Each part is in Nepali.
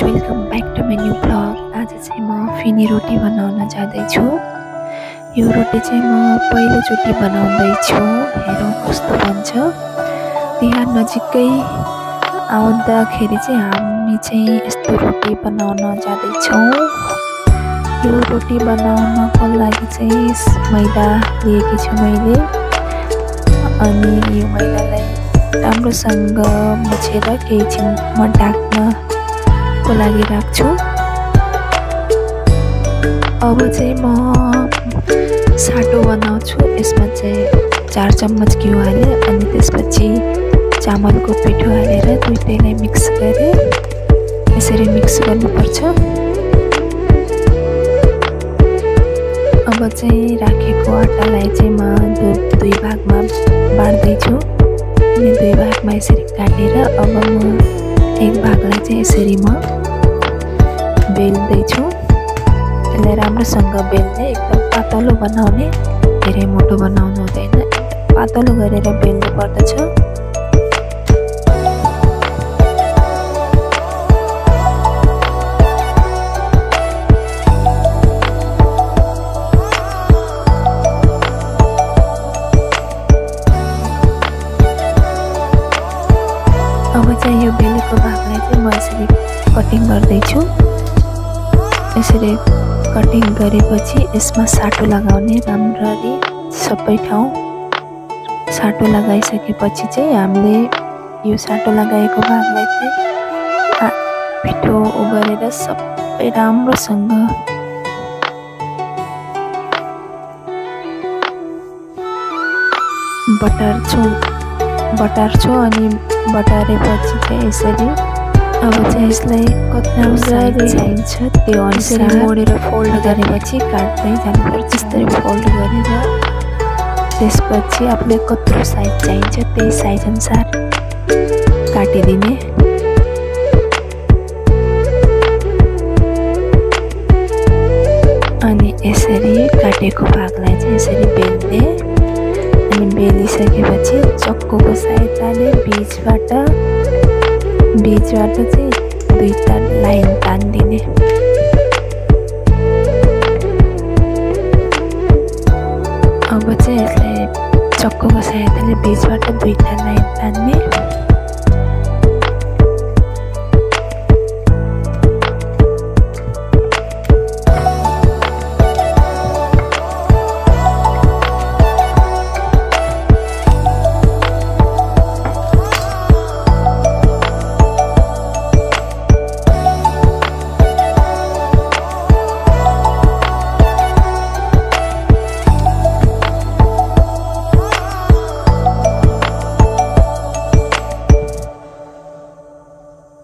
Guys, welcome back to my new blog. आज चाहिँ म फिनी रोटी बनाउन जाँदैछु। यो रोटी चाहिँ म पहिलोचोटि बनाउँदैछु। हेरौँ कस्तो बन्छ। तिहार नजिकै आउँदाखेरि चाहिँ हामी चाहिँ यस्तो रोटी बनाउन जाँदैछौँ। यो रोटी बनाउनको लागि चाहिँ मैदा लिएकी छु मैले। अनि यो मैदालाई राम्रोसँग मुछेर केही छिन म ढाक्नको लागि राख्छु। अब चाहिँ म साटो बनाउँछु। यसमा चाहिँ 4 चम्मच घिउ हालेँ अनि त्यसपछि चामलको पिठो हालेर दुईटैलाई मिक्स गरेँ। यसरी मिक्स गर्नुपर्छ। अब चाहिँ राखेको आटालाई चाहिँ म दुई भागमा बाँड्दैछु। अनि दुई भागमा यसरी काटेर अब म एक भागलाई चाहिँ यसरी म बेल्दैछु। यसलाई राम्रोसँग बेल्ने, एकदम पातलो बनाउने, धेरै मोटो बनाउनु हुँदैन, पातलो गरेर बेल्नु पर्दछ। अब चाहिँ यो बेलेको भागलाई चाहिँ म यसरी कटिङ गर्दैछु। यसरी कटिङ गरेपछि यसमा साटो लगाउने राम्ररी सबै ठाउँ। साटो लगाइसकेपछि चाहिँ हामीले यो साटो लगाएको भागलाई चाहिँ पिठो उगरेर सबै राम्रोसँग बटार्छु अनि बटारेपछि चाहिँ यसरी अब चाहिँ यसलाई कत्रो साइज चाहिन्छ त्यो अनुसार मोडेर फोल्ड गरेपछि काट्दै जानुपर्छ। त्यसरी फोल्ड गरेर त्यसपछि आफूले कत्रो साइज चाहिन्छ त्यही साइज अनुसार काटिदिने। अनि यसरी काटेको भागलाई चाहिँ यसरी बेल्ने। अनि बेलिसकेपछि चक्कुको सहायताले बीचबाट चाहिँ दुईटा लाइन तान्दिने। अब चाहिँ यसलाई चक्कुको सहायताले बीचबाट दुईटा लाइन तान्ने।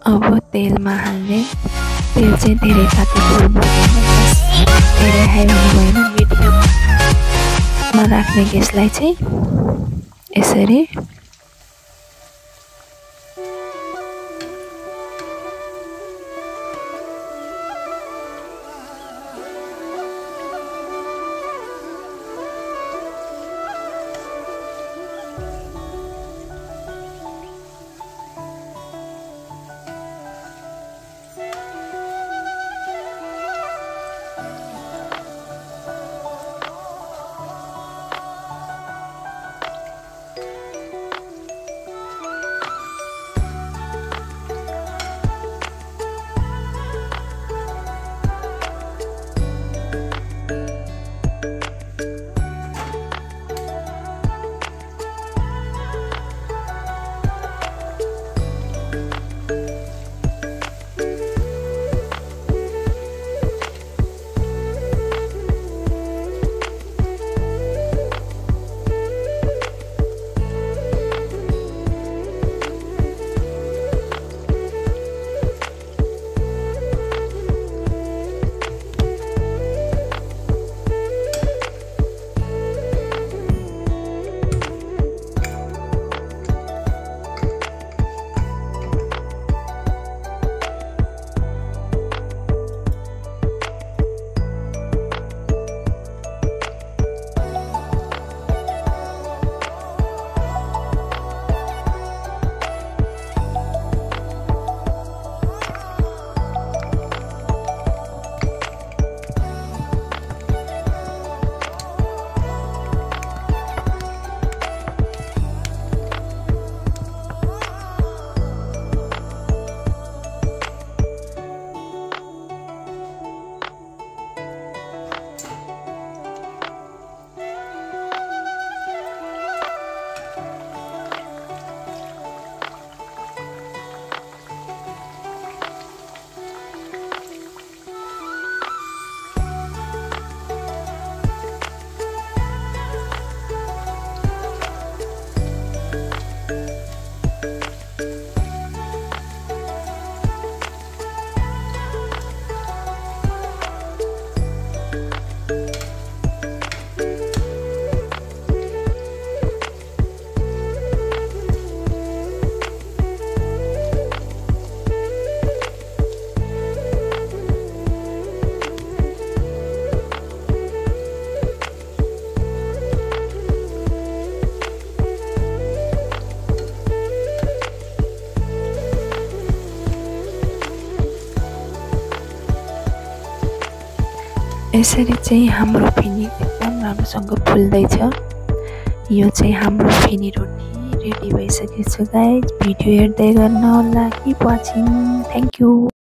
अब तेलमा हाल्ने। तेल चाहिँ धेरै तातो पोल्नु भएन, धेरै हाई हुनु भएन, मिडियममा राख्ने ग्यासलाई चाहिँ यसरी। यसरी चाहिँ हाम्रो फेनी एकदम राम्रोसँग फुल्दैछ। यो चाहिँ हाम्रो फेनी रोटी रेडी भइसकेको छ गाइज। भिडियो हेर्दै गर्नुहोला। Keep watching. Thank you.